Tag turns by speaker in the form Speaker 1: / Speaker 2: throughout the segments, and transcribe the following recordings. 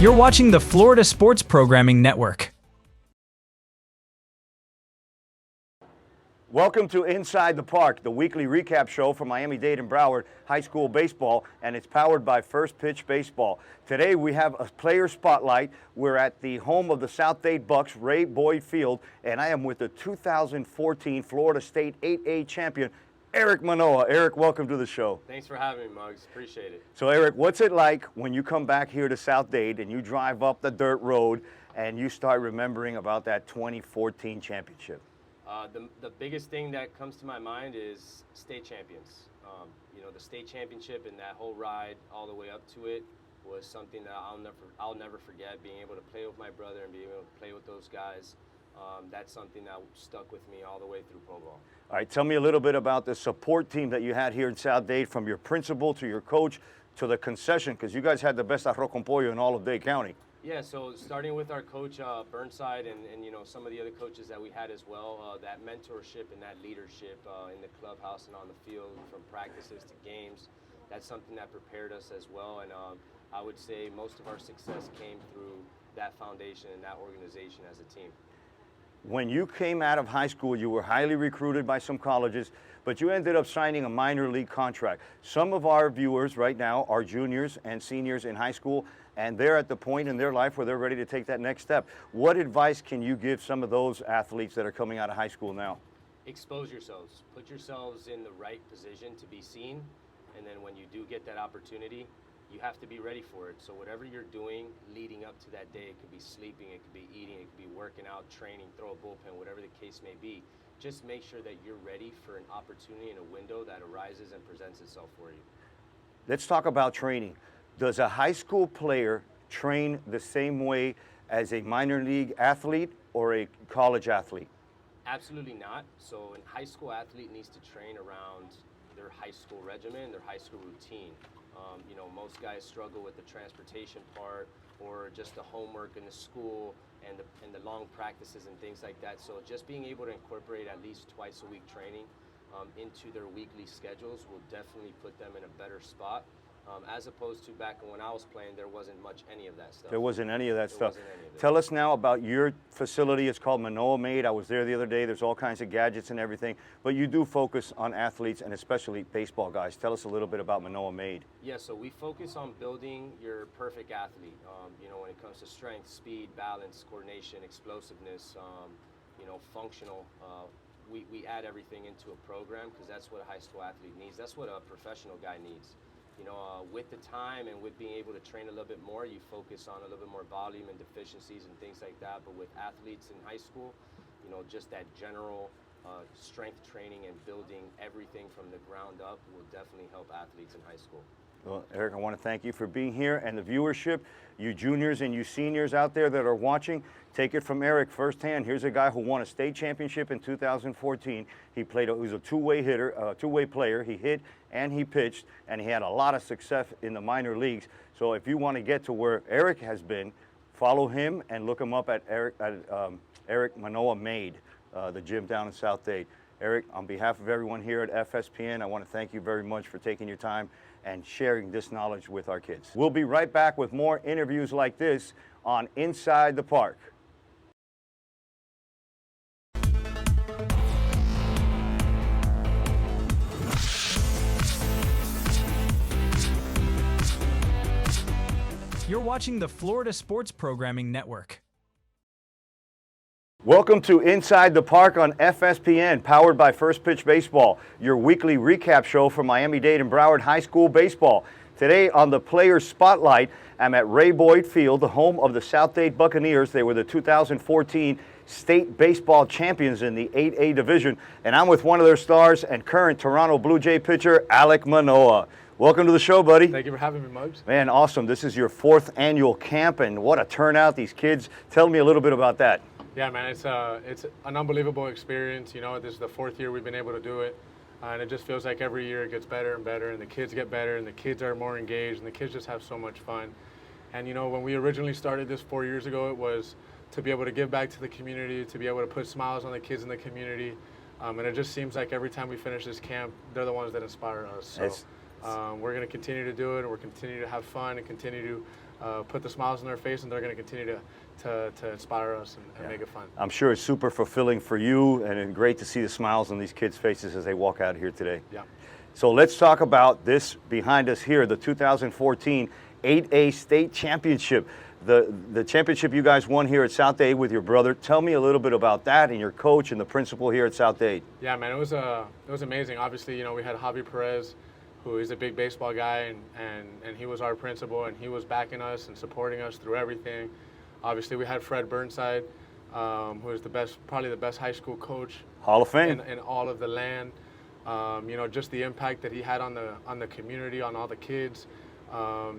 Speaker 1: You're watching the Florida Sports Programming Network.
Speaker 2: Welcome to Inside the Park, the weekly recap show for Miami-Dade and Broward High School Baseball, and it's powered by First Pitch Baseball. Today we have a player spotlight. We're at the home of the South Dade Bucks, Ray Boyd Field, and I am with the 2014 Florida State 8A champion, Erik Manoahs. Erik, welcome to the show.
Speaker 3: Thanks for having me, Muggs. Appreciate it.
Speaker 2: So, Erik, what's it like when you come back here to South Dade and you drive up the dirt road and you start remembering about that 2014 championship?
Speaker 3: The biggest thing that comes to my mind is state champions. The state championship and that whole ride all the way up to it was something that I'll never forget. Being able to play with my brother and being able to play with those guys, that's something that stuck with me all the way through pro ball.
Speaker 2: All right, tell me a little bit about the support team that you had here in South Dade, from your principal to your coach to the concession, because you guys had the best arroz con pollo in all of Dade County.
Speaker 3: Yeah, so starting with our coach Burnside and some of the other coaches that we had as well, that mentorship and that leadership in the clubhouse and on the field, from practices to games, that's something that prepared us as well. And I would say most of our success came through that foundation and that organization as a team.
Speaker 2: When you came out of high school, you were highly recruited by some colleges, but you ended up signing a minor league contract. Some of our viewers right now are juniors and seniors in high school, and they're at the point in their life where they're ready to take that next step. What advice can you give some of those athletes that are coming out of high school now?
Speaker 3: Expose yourselves. Put yourselves in the right position to be seen, and then when you do get that opportunity, you have to be ready for it. So whatever you're doing leading up to that day, it could be sleeping, it could be eating, it could be working out, training, throw a bullpen, whatever the case may be. Just make sure that you're ready for an opportunity and a window that arises and presents itself for you. Let's
Speaker 2: talk about training. Does a high school player train the same way as a minor league athlete or a college athlete?
Speaker 3: Absolutely not. So an high school athlete needs to train around their high school regimen, their high school routine. Most guys struggle with the transportation part or just the homework in the school and the long practices and things like that. So just being able to incorporate at least twice a week training into their weekly schedules will definitely put them in a better spot. As opposed to back when I was playing, there wasn't much any of that stuff.
Speaker 2: There wasn't any of that stuff. Tell us now about your facility. It's called Manoahs Made. I was there the other day. There's all kinds of gadgets and everything, but you do focus on athletes and especially baseball guys. Tell us a little bit about Manoahs Made.
Speaker 3: Yeah, so we focus on building your perfect athlete. When it comes to strength, speed, balance, coordination, explosiveness, functional. We add everything into a program because that's what a high school athlete needs. That's what a professional guy needs. With the time and with being able to train a little bit more, you focus on a little bit more volume and deficiencies and things like that. But with athletes in high school, just that general strength training and building everything from the ground up will definitely help athletes in high school.
Speaker 2: Well, Erik, I want to thank you for being here, and the viewership, you juniors and you seniors out there that are watching, take it from Erik firsthand. Here's a guy who won a state championship in 2014. He was a two-way hitter, two-way player. He hit and he pitched, and he had a lot of success in the minor leagues. So if you want to get to where Erik has been, follow him and look him up at Erik Manoahs Made, the gym down in South Dade. Erik, on behalf of everyone here at FSPN, I want to thank you very much for taking your time and sharing this knowledge with our kids. We'll be right back with more interviews like this on Inside the Park.
Speaker 1: You're watching the Florida Sports Programming Network.
Speaker 2: Welcome to Inside the Park on FSPN, powered by First Pitch Baseball, your weekly recap show for Miami-Dade and Broward High School Baseball. Today on the Players Spotlight, I'm at Ray Boyd Field, the home of the South Dade Buccaneers. They were the 2014 state baseball champions in the 8A division, and I'm with one of their stars and current Toronto Blue Jay pitcher, Erik Manoahs. Welcome to the show, buddy.
Speaker 4: Thank you for having me, Muggs.
Speaker 2: Man, awesome. This is your 4th annual camp, and what a turnout, these kids. Tell me a little bit about that.
Speaker 4: Yeah, man, it's an unbelievable experience. This is the 4th year we've been able to do it, and it just feels like every year it gets better and better, and the kids get better, and the kids are more engaged, and the kids just have so much fun. And when we originally started this 4 years ago, it was to be able to give back to the community, to be able to put smiles on the kids in the community, and it just seems like every time we finish this camp, they're the ones that inspire us. So we're going to continue to do it, and we're continue to have fun and continue to put the smiles on their face, and they're going to continue to inspire us and make it fun.
Speaker 2: I'm sure it's super fulfilling for you, and great to see the smiles on these kids' faces as they walk out here today.
Speaker 4: Yeah.
Speaker 2: So let's talk about this behind us here, the 2014 8A State Championship. The championship you guys won here at South Dade with your brother. Tell me a little bit about that and your coach and the principal here at South Dade.
Speaker 4: Yeah, man, it was amazing. Obviously, you know, we had Javi Perez, who is a big baseball guy, and he was our principal, and he was backing us and supporting us through everything. Obviously, we had Fred Burnside, who is probably the best high school coach,
Speaker 2: Hall of Fame,
Speaker 4: in all of the land. You know, just the impact that he had on the community, on all the kids.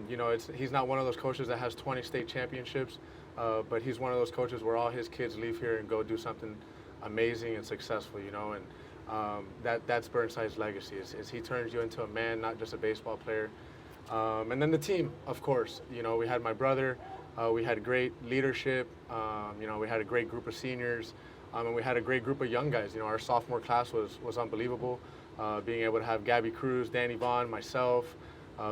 Speaker 4: You know, he's not one of those coaches that has 20 state championships, but he's one of those coaches where all his kids leave here and go do something amazing and successful, you know, and that's Burnside's legacy, is he turns you into a man, not just a baseball player. And then the team, of course, you know, we had my brother, we had great leadership, you know, we had a great group of seniors, and we had a great group of young guys. You know, our sophomore class was unbelievable, being able to have Gabby Cruz, Danny Vaughn, myself,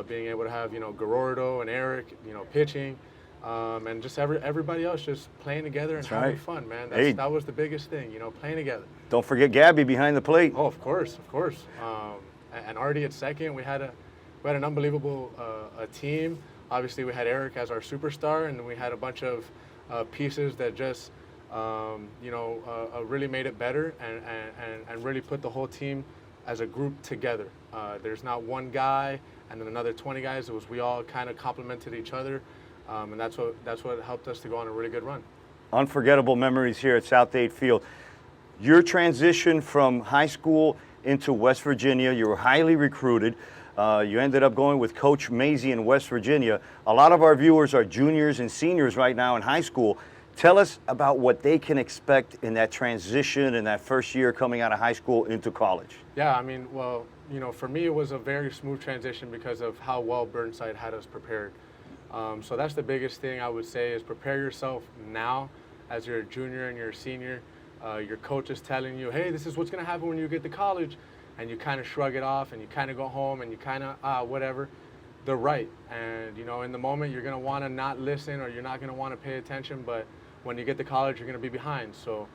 Speaker 4: being able to have, you know, Gerardo and Erik, you know, pitching, and just everybody else just playing together and having fun, man. That was the biggest thing, you know, playing together.
Speaker 2: Don't forget Gabby behind the plate.
Speaker 4: Oh, of course, of course. And Artie at second. We had an unbelievable team. Obviously, we had Erik as our superstar, and we had a bunch of pieces that just, you know, really made it better and really put the whole team as a group together. There's not one guy and then another 20 guys. We all kind of complemented each other, and that's what helped us to go on a really good run.
Speaker 2: Unforgettable memories here at South Dade Field. Your transition from high school into West Virginia, you were highly recruited. You ended up going with Coach Mazey in West Virginia. A lot of our viewers are juniors and seniors right now in high school. Tell us about what they can expect in that transition in that first year coming out of high school into college.
Speaker 4: Yeah, I mean, well, you know, for me it was a very smooth transition because of how well Burnside had us prepared. So that's the biggest thing I would say, is prepare yourself now as you're a junior and you're a senior. Your coach is telling you, hey, this is what's going to happen when you get to college, and you kind of shrug it off and you kind of go home and you kind of, whatever. They're right. And, you know, in the moment you're going to want to not listen, or you're not going to want to pay attention, but when you get to college, you're going to be behind. So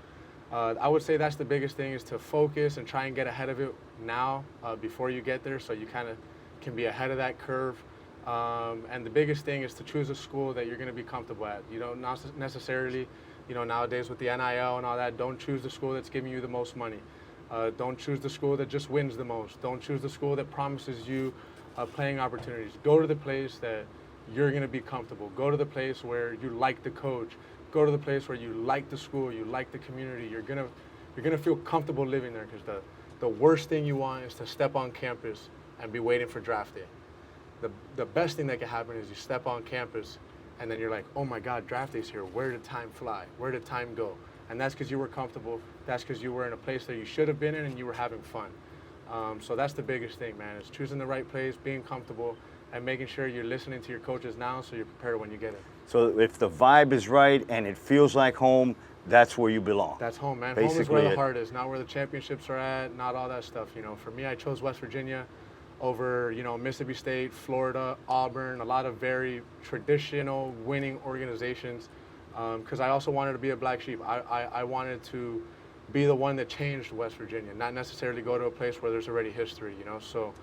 Speaker 4: I would say that's the biggest thing, is to focus and try and get ahead of it now before you get there, so you kind of can be ahead of that curve. And the biggest thing is to choose a school that you're going to be comfortable at. You don't necessarily, you know, nowadays with the NIL and all that, don't choose the school that's giving you the most money. Don't choose the school that just wins the most. Don't choose the school that promises you playing opportunities. Go to the place that you're going to be comfortable. Go to the place where you like the coach. Go to the place where you like the school, you like the community. You're gonna feel comfortable living there, because the worst thing you want is to step on campus and be waiting for draft day. The best thing that can happen is you step on campus and then you're like, oh my God, draft day's here. Where did time fly? Where did time go? And that's because you were comfortable. That's because you were in a place that you should have been in and you were having fun. So that's the biggest thing, man, is choosing the right place, being comfortable, and making sure you're listening to your coaches now so you're prepared when you get it.
Speaker 2: So if the vibe is right and it feels like home, that's where you belong.
Speaker 4: That's home, man.
Speaker 2: Basically
Speaker 4: home is where the heart is, not where the championships are at, not all that stuff. You know, for me, I chose West Virginia over, you know, Mississippi State, Florida, Auburn, a lot of very traditional winning organizations, because I also wanted to be a black sheep. I wanted to be the one that changed West Virginia, not necessarily go to a place where there's already history, you know. So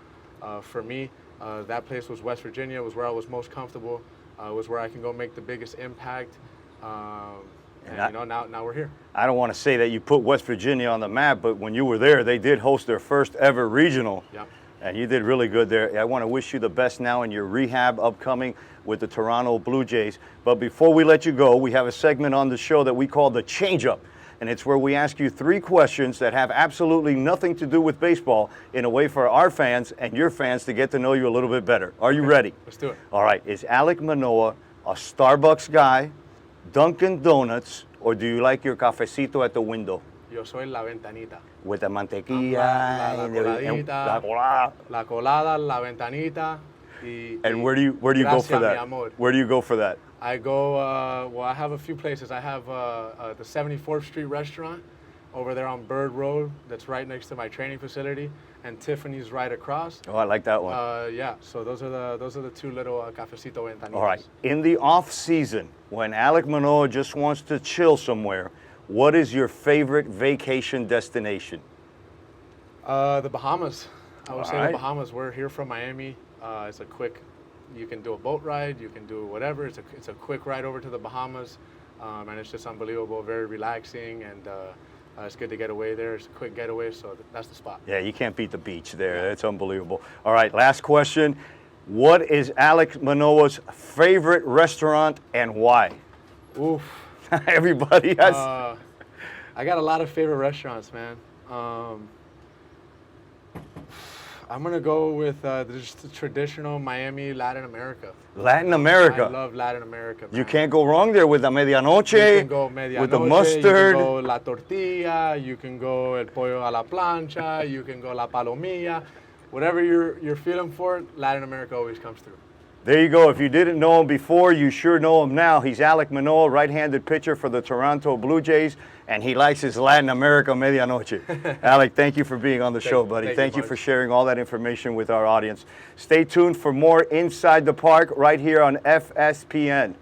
Speaker 4: for me, that place was West Virginia. It was where I was most comfortable. It was where I can go make the biggest impact. And you know, now we're here.
Speaker 2: I don't want to say that you put West Virginia on the map, but when you were there, they did host their first ever regional.
Speaker 4: Yeah.
Speaker 2: And you did really good there. I want to wish you the best now in your rehab upcoming with the Toronto Blue Jays. But before we let you go, we have a segment on the show that we call the Change Up. And it's where we ask you 3 questions that have absolutely nothing to do with baseball, in a way for our fans and your fans to get to know you a little bit better. Are you ready?
Speaker 4: Let's do it.
Speaker 2: All right. Is Alek Manoah a Starbucks guy, Dunkin' Donuts, or do you like your cafecito at the window?
Speaker 4: Yo soy la ventanita.
Speaker 2: With the mantequilla,
Speaker 4: La
Speaker 2: and
Speaker 4: coladita.
Speaker 2: la colada.
Speaker 4: La colada, la ventanita.
Speaker 2: And where do you go
Speaker 4: Gracias,
Speaker 2: for that?
Speaker 4: mi amor.
Speaker 2: Where do you go for that?
Speaker 4: I go, well, I have a few places. I have the 74th Street restaurant over there on Bird Road. That's right next to my training facility, and Tiffany's right across.
Speaker 2: Oh, I like that one.
Speaker 4: Yeah, so those are the two little cafecito ventanitas.
Speaker 2: All right. In the off season, when Alek Manoah just wants to chill somewhere, what is your favorite vacation destination?
Speaker 4: The Bahamas. I would say
Speaker 2: right.
Speaker 4: the Bahamas. We're here from Miami. It's a quick. You can do a boat ride. You can do whatever. It's a quick ride over to the Bahamas, and it's just unbelievable. Very relaxing, and it's good to get away there. It's a quick getaway, so that's the spot.
Speaker 2: Yeah, you can't beat the beach there. It's unbelievable. All right, last question. What is Alek Manoah's favorite restaurant and why?
Speaker 4: Oof.
Speaker 2: Everybody has.
Speaker 4: I got a lot of favorite restaurants, man. I'm gonna go with just the traditional Miami Latin America.
Speaker 2: Latin America.
Speaker 4: I love Latin America, man.
Speaker 2: You can't go wrong there with the medianoche,
Speaker 4: You can go medianoche,
Speaker 2: with the mustard.
Speaker 4: You can go la tortilla, you can go el pollo a la plancha, you can go la palomilla. Whatever you're feeling for, Latin America always comes through.
Speaker 2: There you go. If you didn't know him before, you sure know him now. He's Alek Manoah, right-handed pitcher for the Toronto Blue Jays, and he likes his Latin America medianoche. Alek, thank you for being on the show, buddy. Thank you for sharing all that information with our audience. Stay tuned for more Inside the Park right here on FSPN.